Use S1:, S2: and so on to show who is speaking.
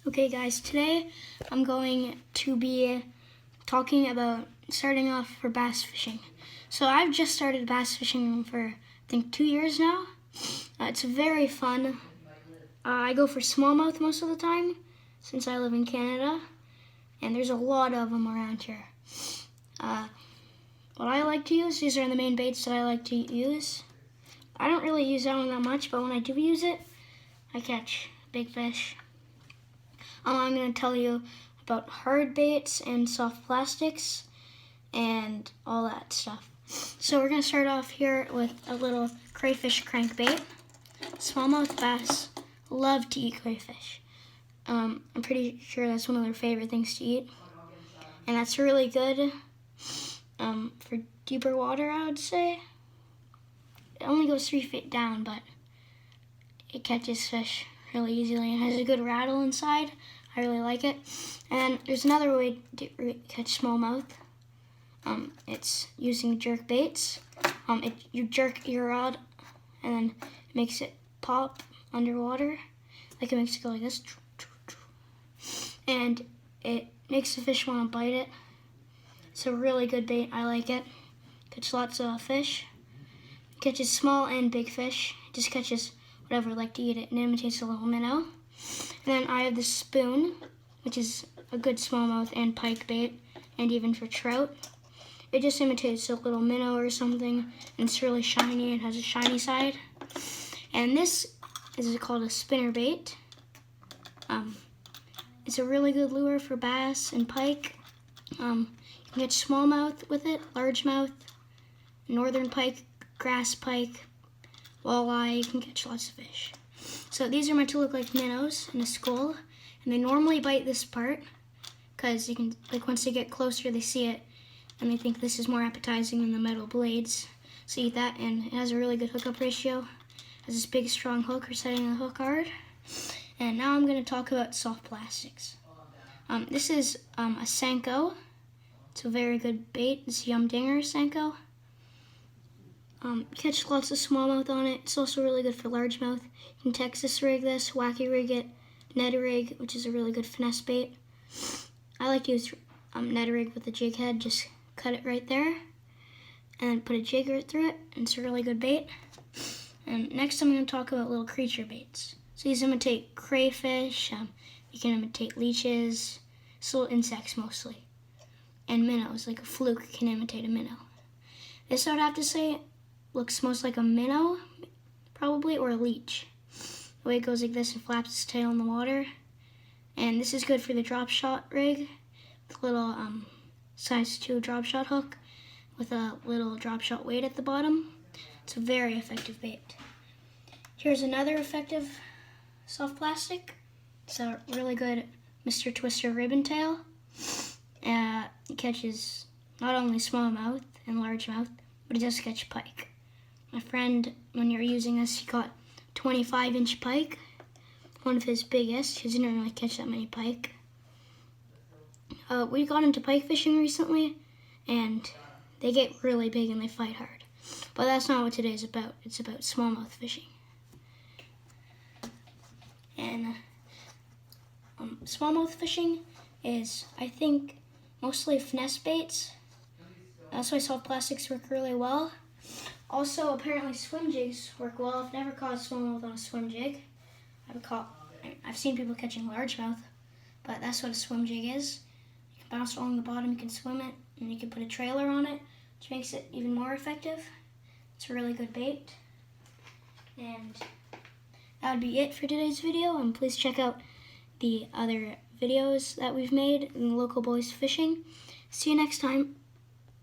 S1: Okay guys, today I'm going to be talking about starting off for bass fishing. So I've just started bass fishing for I think 2 years now. It's very fun. I go for smallmouth most of the time since I live in Canada, and there's a lot of them around here. What I like to use, these are the main baits that I like to use. I don't really use that one that much, but when I do use it, I catch big fish. I'm going to tell you about hard baits and soft plastics and all that stuff. So we're going to start off here with a little crayfish crankbait. Smallmouth bass love to eat crayfish. I'm pretty sure that's one of their favorite things to eat. And that's really good for deeper water, I would say. It only goes 3 feet down, but it catches fish really easily and has a good rattle inside. I really like it. And there's another way to catch smallmouth. It's using jerk baits. You jerk your rod and then it makes it pop underwater. Like it makes it go like this. And it makes the fish want to bite it. It's a really good bait. I like it. Catch lots of fish. Catches small and big fish. It just catches whatever I like to eat it, and it imitates a little minnow. And then I have the spoon, which is a good smallmouth and pike bait, and even for trout. It just imitates a little minnow or something, and it's really shiny. It has a shiny side. And this is called a spinner bait. It's a really good lure for bass and pike. You can catch smallmouth with it, largemouth, northern pike, grass pike, walleye. You can catch lots of fish. So these are meant to look like minnows in a skull, and they normally bite this part because you can, like, once they get closer, they see it and they think this is more appetizing than the metal blades. So eat that, and it has a really good hookup ratio. It has this big, strong hook for setting the hook hard. And now I'm going to talk about soft plastics. This is a Senko. It's a very good bait. It's Yum Dinger Senko. Catch lots of smallmouth on it. It's also really good for largemouth. You can Texas rig this, wacky rig it, Ned rig, which is a really good finesse bait. I like to use Ned rig with a jig head. Just cut it right there and put a jig right through it, and it's a really good bait. And next I'm going to talk about little creature baits. So these imitate crayfish, you can imitate leeches, it's little insects mostly, and minnows, like a fluke can imitate a minnow. This, I would have to say, looks most like a minnow, probably, or a leech. The way it goes like this and flaps its tail in the water. And this is good for the drop shot rig, with a little size 2 drop shot hook with a little drop shot weight at the bottom. It's a very effective bait. Here's another effective soft plastic. It's a really good Mr. Twister ribbon tail. It catches not only smallmouth and largemouth, but it does catch pike. My friend, when you're using this, he caught 25-inch pike, one of his biggest. He didn't really catch that many pike. We got into pike fishing recently, and they get really big and they fight hard. But that's not what today's about. It's about smallmouth fishing. And smallmouth fishing is, I think, mostly finesse baits. That's why soft plastics work really well. Also, apparently swim jigs work well. I've never caught smallmouth on a swim jig. I've seen people catching largemouth, but that's what a swim jig is. You can bounce along the bottom, you can swim it, and you can put a trailer on it, which makes it even more effective. It's a really good bait. And that would be it for today's video, and please check out the other videos that we've made in Local Boys Fishing. See you next time.